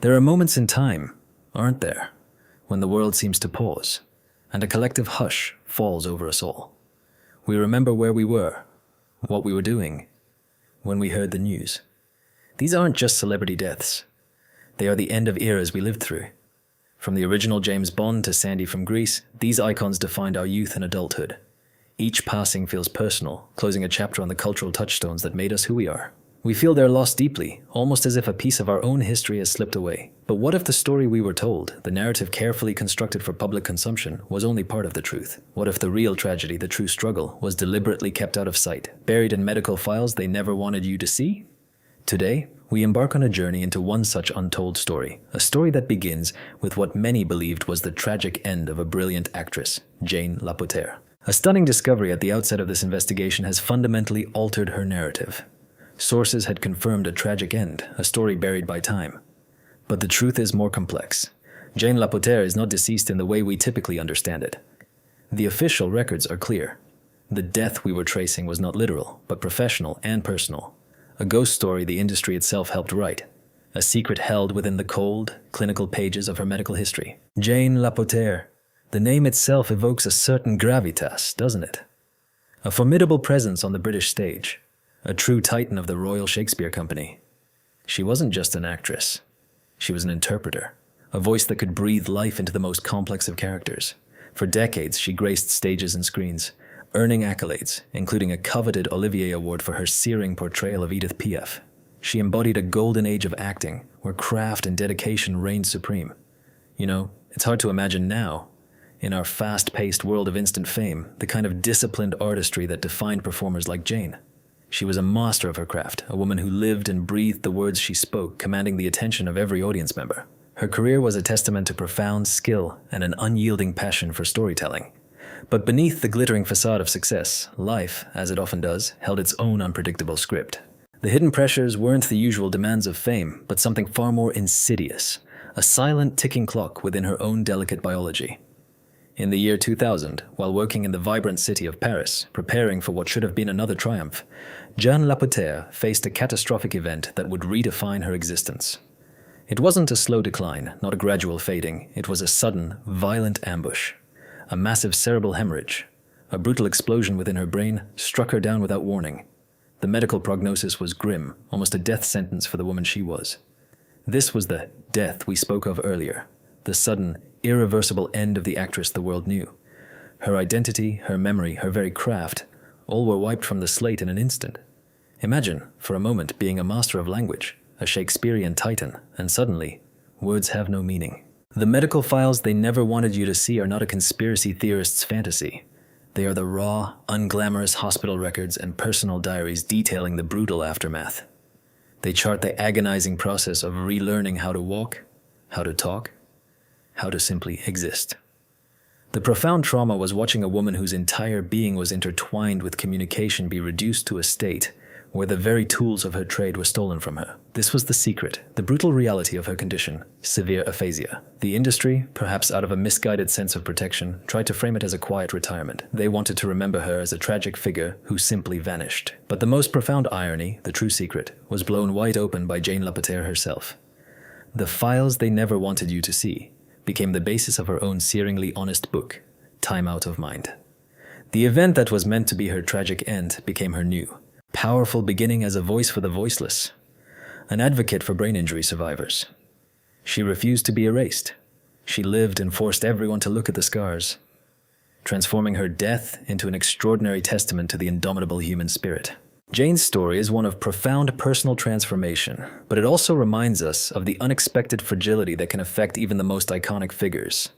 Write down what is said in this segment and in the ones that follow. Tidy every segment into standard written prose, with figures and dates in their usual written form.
There are moments in time, aren't there, when the world seems to pause, and a collective hush falls over us all. We remember where we were, what we were doing, when we heard the news. These aren't just celebrity deaths. They are the end of eras we lived through. From the original James Bond to Sandy from Greece, these icons defined our youth and adulthood. Each passing feels personal, closing a chapter on the cultural touchstones that made us who we are. We feel their loss deeply, almost as if a piece of our own history has slipped away. But what if the story we were told, the narrative carefully constructed for public consumption, was only part of the truth? What if the real tragedy, the true struggle, was deliberately kept out of sight, buried in medical files they never wanted you to see? Today, we embark on a journey into one such untold story, a story that begins with what many believed was the tragic end of a brilliant actress, Jane Lapotaire. A stunning discovery at the outset of this investigation has fundamentally altered her narrative. Sources had confirmed a tragic end, a story buried by time. But the truth is more complex. Jane Lapotaire is not deceased in the way we typically understand it. The official records are clear. The death we were tracing was not literal, but professional and personal. A ghost story the industry itself helped write. A secret held within the cold, clinical pages of her medical history. Jane Lapotaire. The name itself evokes a certain gravitas, doesn't it? A formidable presence on the British stage. A true titan of the Royal Shakespeare Company. She wasn't just an actress. She was an interpreter, a voice that could breathe life into the most complex of characters. For decades, she graced stages and screens, earning accolades, including a coveted Olivier Award for her searing portrayal of Edith Piaf. She embodied a golden age of acting, where craft and dedication reigned supreme. You know, it's hard to imagine now, in our fast-paced world of instant fame, the kind of disciplined artistry that defined performers like Jane. She was a master of her craft, a woman who lived and breathed the words she spoke, commanding the attention of every audience member. Her career was a testament to profound skill and an unyielding passion for storytelling. But beneath the glittering facade of success, life, as it often does, held its own unpredictable script. The hidden pressures weren't the usual demands of fame, but something far more insidious, a silent ticking clock within her own delicate biology. In the year 2000, while working in the vibrant city of Paris, preparing for what should have been another triumph, Jane Lapotaire faced a catastrophic event that would redefine her existence. It wasn't a slow decline, not a gradual fading. It was a sudden, violent ambush. A massive cerebral hemorrhage, a brutal explosion within her brain, struck her down without warning. The medical prognosis was grim, almost a death sentence for the woman she was. This was the death we spoke of earlier, the sudden, irreversible end of the actress the world knew. Her identity, her memory, her very craft, all were wiped from the slate in an instant. Imagine, for a moment, being a master of language, a Shakespearean titan, and suddenly, words have no meaning. The medical files they never wanted you to see are not a conspiracy theorist's fantasy. They are the raw, unglamorous hospital records and personal diaries detailing the brutal aftermath. They chart the agonizing process of relearning how to walk, how to talk, how to simply exist. The profound trauma was watching a woman whose entire being was intertwined with communication be reduced to a state where the very tools of her trade were stolen from her. This was the secret, the brutal reality of her condition, severe aphasia. The industry, perhaps out of a misguided sense of protection, tried to frame it as a quiet retirement. They wanted to remember her as a tragic figure who simply vanished. But the most profound irony, the true secret, was blown wide open by Jane Lapotaire herself. The files they never wanted you to see became the basis of her own searingly honest book, Time Out of Mind. The event that was meant to be her tragic end became her new, powerful beginning as a voice for the voiceless, an advocate for brain injury survivors. She refused to be erased. She lived and forced everyone to look at the scars, transforming her death into an extraordinary testament to the indomitable human spirit. Jane's story is one of profound personal transformation, but it also reminds us of the unexpected fragility that can affect even the most iconic figures.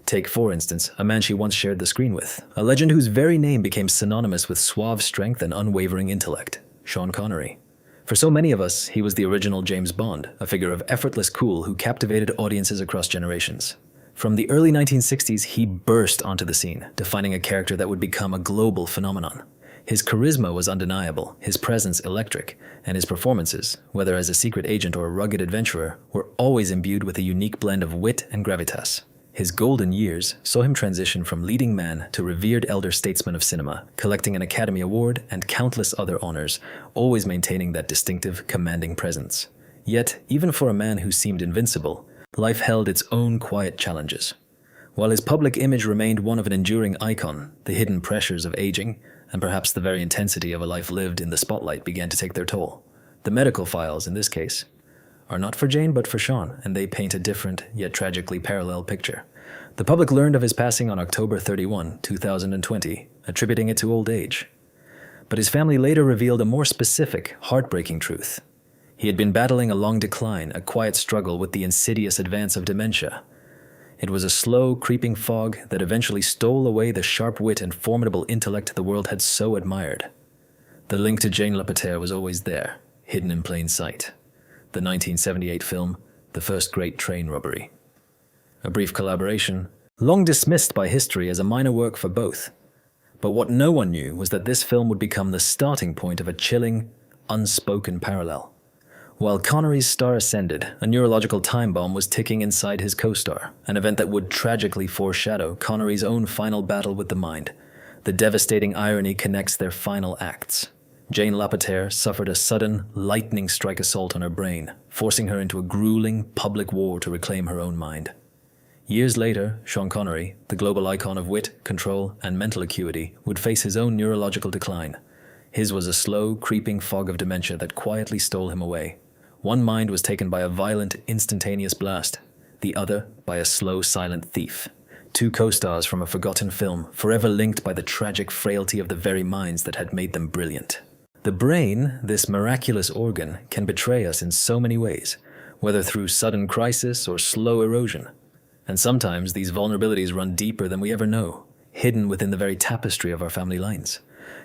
Take, for instance, a man she once shared the screen with, a legend whose very name became synonymous with suave strength and unwavering intellect, Sean Connery. For so many of us, he was the original James Bond, a figure of effortless cool who captivated audiences across generations. From the early 1960s, he burst onto the scene, defining a character that would become a global phenomenon. His charisma was undeniable, his presence electric, and his performances, whether as a secret agent or a rugged adventurer, were always imbued with a unique blend of wit and gravitas. His golden years saw him transition from leading man to revered elder statesman of cinema, collecting an Academy Award and countless other honors, always maintaining that distinctive, commanding presence. Yet, even for a man who seemed invincible, life held its own quiet challenges. While his public image remained one of an enduring icon, the hidden pressures of aging, and perhaps the very intensity of a life lived in the spotlight, began to take their toll. The medical files, in this case, are not for Jane but for Sean, and they paint a different, yet tragically parallel picture. The public learned of his passing on October 31, 2020, attributing it to old age. But his family later revealed a more specific, heartbreaking truth. He had been battling a long decline, a quiet struggle with the insidious advance of dementia. It was a slow, creeping fog that eventually stole away the sharp wit and formidable intellect the world had so admired. The link to Jane Lapotaire was always there, hidden in plain sight. The 1978 film, The First Great Train Robbery. A brief collaboration, long dismissed by history as a minor work for both. But what no one knew was that this film would become the starting point of a chilling, unspoken parallel. While Connery's star ascended, a neurological time bomb was ticking inside his co-star, an event that would tragically foreshadow Connery's own final battle with the mind. The devastating irony connects their final acts. Jane Lapotaire suffered a sudden, lightning strike assault on her brain, forcing her into a grueling, public war to reclaim her own mind. Years later, Sean Connery, the global icon of wit, control, and mental acuity, would face his own neurological decline. His was a slow, creeping fog of dementia that quietly stole him away. One mind was taken by a violent, instantaneous blast, the other by a slow, silent thief. Two co-stars from a forgotten film, forever linked by the tragic frailty of the very minds that had made them brilliant. The brain, this miraculous organ, can betray us in so many ways, whether through sudden crisis or slow erosion. And sometimes these vulnerabilities run deeper than we ever know, hidden within the very tapestry of our family lines.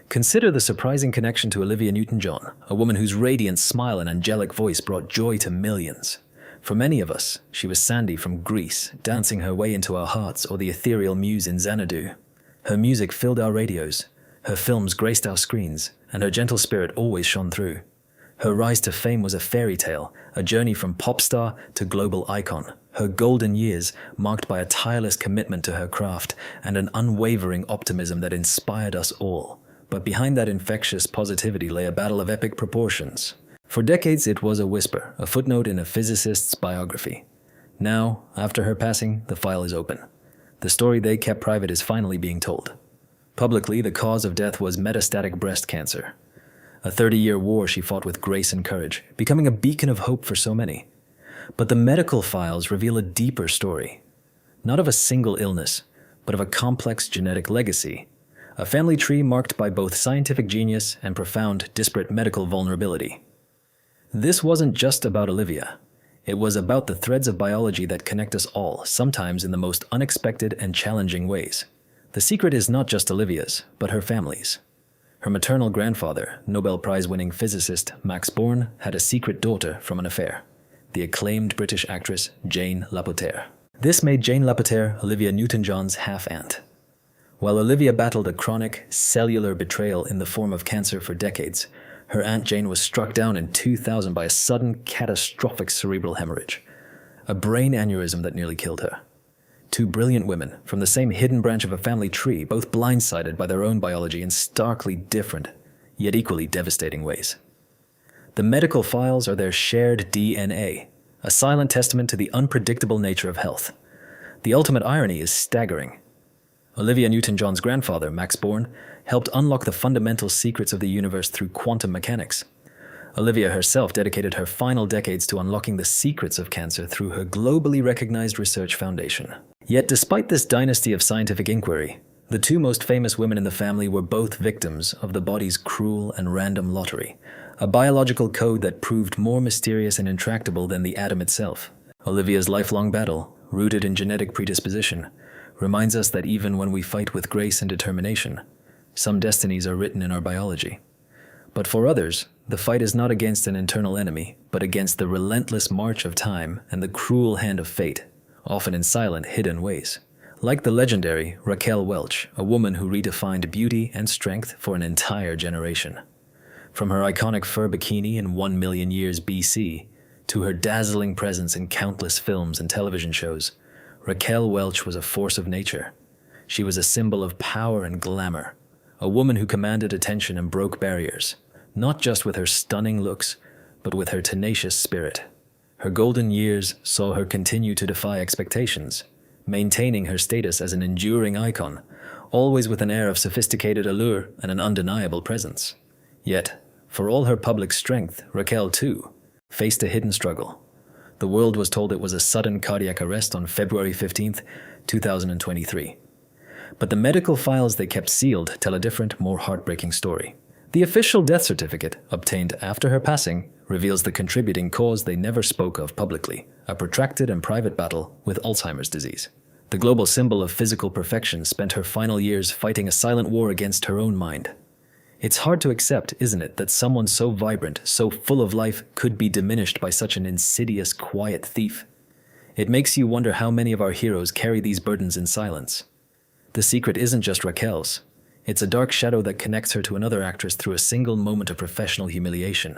Consider the surprising connection to Olivia Newton-John, a woman whose radiant smile and angelic voice brought joy to millions. For many of us, she was Sandy from Grease, dancing her way into our hearts, or the ethereal muse in Xanadu. Her music filled our radios, her films graced our screens, and her gentle spirit always shone through. Her rise to fame was a fairy tale, a journey from pop star to global icon. Her golden years marked by a tireless commitment to her craft and an unwavering optimism that inspired us all. But behind that infectious positivity lay a battle of epic proportions. For decades it was a whisper, a footnote in a physicist's biography. Now, after her passing, the file is open. The story they kept private is finally being told. Publicly, the cause of death was metastatic breast cancer. A 30-year war she fought with grace and courage, becoming a beacon of hope for so many. But the medical files reveal a deeper story. Not of a single illness, but of a complex genetic legacy. A family tree marked by both scientific genius and profound, disparate medical vulnerability. This wasn't just about Olivia. It was about the threads of biology that connect us all, sometimes in the most unexpected and challenging ways. The secret is not just Olivia's, but her family's. Her maternal grandfather, Nobel Prize-winning physicist Max Born, had a secret daughter from an affair, the acclaimed British actress Jane Lapotaire. This made Jane Lapotaire Olivia Newton-John's half-aunt. While Olivia battled a chronic, cellular betrayal in the form of cancer for decades, her Aunt Jane was struck down in 2000 by a sudden, catastrophic cerebral hemorrhage, a brain aneurysm that nearly killed her. Two brilliant women, from the same hidden branch of a family tree, both blindsided by their own biology in starkly different, yet equally devastating ways. The medical files are their shared DNA, a silent testament to the unpredictable nature of health. The ultimate irony is staggering. Olivia Newton-John's grandfather, Max Born, helped unlock the fundamental secrets of the universe through quantum mechanics. Olivia herself dedicated her final decades to unlocking the secrets of cancer through her globally recognized research foundation. Yet despite this dynasty of scientific inquiry, the two most famous women in the family were both victims of the body's cruel and random lottery, a biological code that proved more mysterious and intractable than the atom itself. Olivia's lifelong battle, rooted in genetic predisposition, reminds us that even when we fight with grace and determination, some destinies are written in our biology. But for others, the fight is not against an internal enemy, but against the relentless march of time and the cruel hand of fate, often in silent, hidden ways. Like the legendary Raquel Welch, a woman who redefined beauty and strength for an entire generation. From her iconic fur bikini in 1 million years BC, to her dazzling presence in countless films and television shows, Raquel Welch was a force of nature. She was a symbol of power and glamour, a woman who commanded attention and broke barriers, not just with her stunning looks, but with her tenacious spirit. Her golden years saw her continue to defy expectations, maintaining her status as an enduring icon, always with an air of sophisticated allure and an undeniable presence. Yet, for all her public strength, Raquel, too, faced a hidden struggle. The world was told it was a sudden cardiac arrest on February 15th, 2023. But the medical files they kept sealed tell a different, more heartbreaking story. The official death certificate, obtained after her passing, reveals the contributing cause they never spoke of publicly, a protracted and private battle with Alzheimer's disease. The global symbol of physical perfection spent her final years fighting a silent war against her own mind. It's hard to accept, isn't it, that someone so vibrant, so full of life, could be diminished by such an insidious, quiet thief. It makes you wonder how many of our heroes carry these burdens in silence. The secret isn't just Raquel's. It's a dark shadow that connects her to another actress through a single moment of professional humiliation.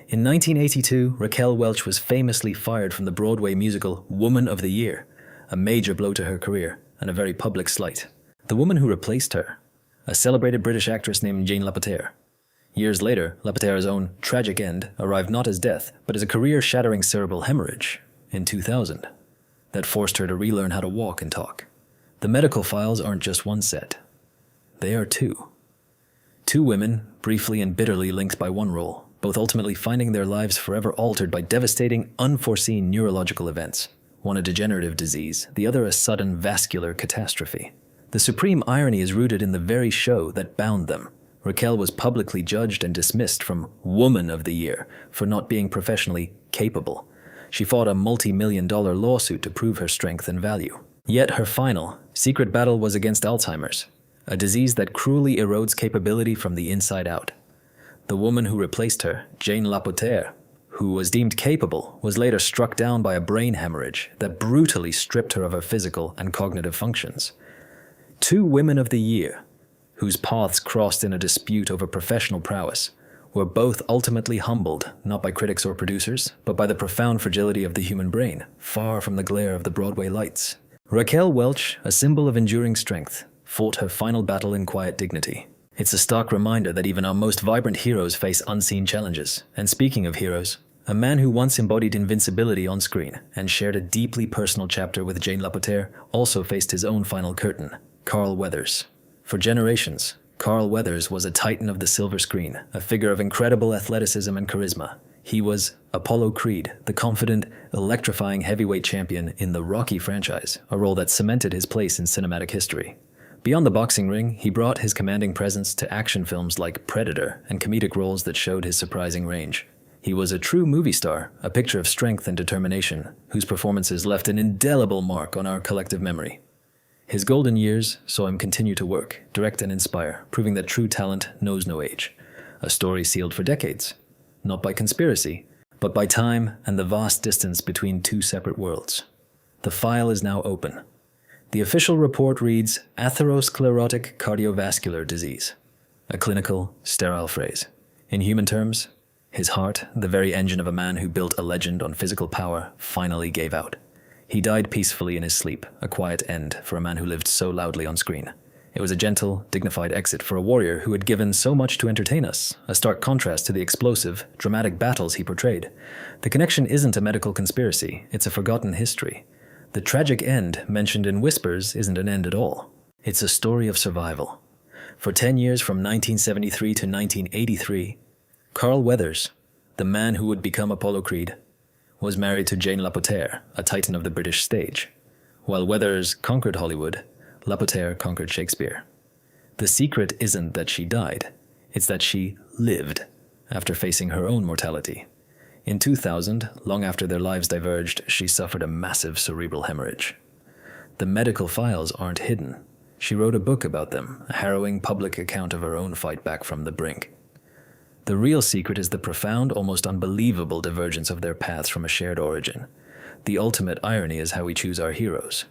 In 1982, Raquel Welch was famously fired from the Broadway musical Woman of the Year, a major blow to her career and a very public slight. The woman who replaced her, a celebrated British actress named Jane Lapotaire. Years later, Lapotaire's own tragic end arrived not as death, but as a career-shattering cerebral hemorrhage in 2000 that forced her to relearn how to walk and talk. The medical files aren't just one set. They are two. Two women, briefly and bitterly linked by one role, both ultimately finding their lives forever altered by devastating, unforeseen neurological events. One a degenerative disease, the other a sudden vascular catastrophe. The supreme irony is rooted in the very show that bound them. Raquel was publicly judged and dismissed from Woman of the Year for not being professionally capable. She fought a multi-million-dollar lawsuit to prove her strength and value. Yet her final, secret battle was against Alzheimer's, a disease that cruelly erodes capability from the inside out. The woman who replaced her, Jane Lapotaire, who was deemed capable, was later struck down by a brain hemorrhage that brutally stripped her of her physical and cognitive functions. Two women of the year, whose paths crossed in a dispute over professional prowess, were both ultimately humbled, not by critics or producers, but by the profound fragility of the human brain, far from the glare of the Broadway lights. Raquel Welch, a symbol of enduring strength, fought her final battle in quiet dignity. It's a stark reminder that even our most vibrant heroes face unseen challenges. And speaking of heroes, a man who once embodied invincibility on screen and shared a deeply personal chapter with Jane Lapotaire also faced his own final curtain, Carl Weathers. For generations, Carl Weathers was a titan of the silver screen, a figure of incredible athleticism and charisma. He was Apollo Creed, the confident, electrifying heavyweight champion in the Rocky franchise, a role that cemented his place in cinematic history. Beyond the boxing ring, he brought his commanding presence to action films like Predator and comedic roles that showed his surprising range. He was a true movie star, a picture of strength and determination, whose performances left an indelible mark on our collective memory. His golden years saw him continue to work, direct and inspire, proving that true talent knows no age. A story sealed for decades, not by conspiracy, but by time and the vast distance between two separate worlds. The file is now open. The official report reads atherosclerotic cardiovascular disease, a clinical, sterile phrase. In human terms, his heart, the very engine of a man who built a legend on physical power, finally gave out. He died peacefully in his sleep, a quiet end for a man who lived so loudly on screen. It was a gentle, dignified exit for a warrior who had given so much to entertain us, a stark contrast to the explosive, dramatic battles he portrayed. The connection isn't a medical conspiracy, it's a forgotten history. The tragic end mentioned in Whispers isn't an end at all. It's a story of survival. For 10 years from 1973 to 1983, Carl Weathers, the man who would become Apollo Creed, was married to Jane Lapotaire, a titan of the British stage. While Weathers conquered Hollywood, Lapotaire conquered Shakespeare. The secret isn't that she died, it's that she lived after facing her own mortality. In 2000, long after their lives diverged, she suffered a massive cerebral hemorrhage. The medical files aren't hidden. She wrote a book about them, a harrowing public account of her own fight back from the brink. The real secret is the profound, almost unbelievable divergence of their paths from a shared origin. The ultimate irony is how we choose our heroes.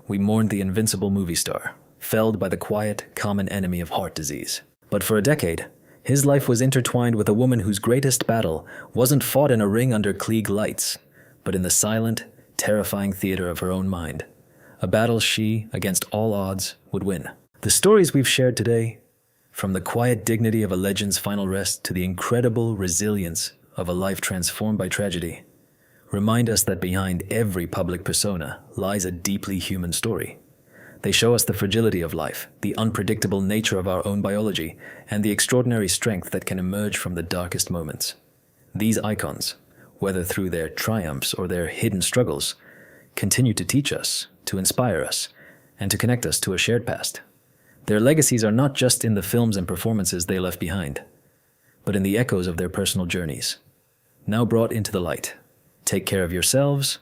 We mourn the invincible movie star, felled by the quiet, common enemy of heart disease. But for a decade, his life was intertwined with a woman whose greatest battle wasn't fought in a ring under Klieg lights, but in the silent, terrifying theater of her own mind. A battle she, against all odds, would win. The stories we've shared today, from the quiet dignity of a legend's final rest to the incredible resilience of a life transformed by tragedy, remind us that behind every public persona lies a deeply human story. They show us the fragility of life, the unpredictable nature of our own biology, and the extraordinary strength that can emerge from the darkest moments. These icons, whether through their triumphs or their hidden struggles, continue to teach us, to inspire us, and to connect us to a shared past. Their legacies are not just in the films and performances they left behind, but in the echoes of their personal journeys. Now brought into the light, take care of yourselves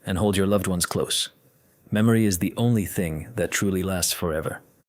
and hold your loved ones close. Memory is the only thing that truly lasts forever.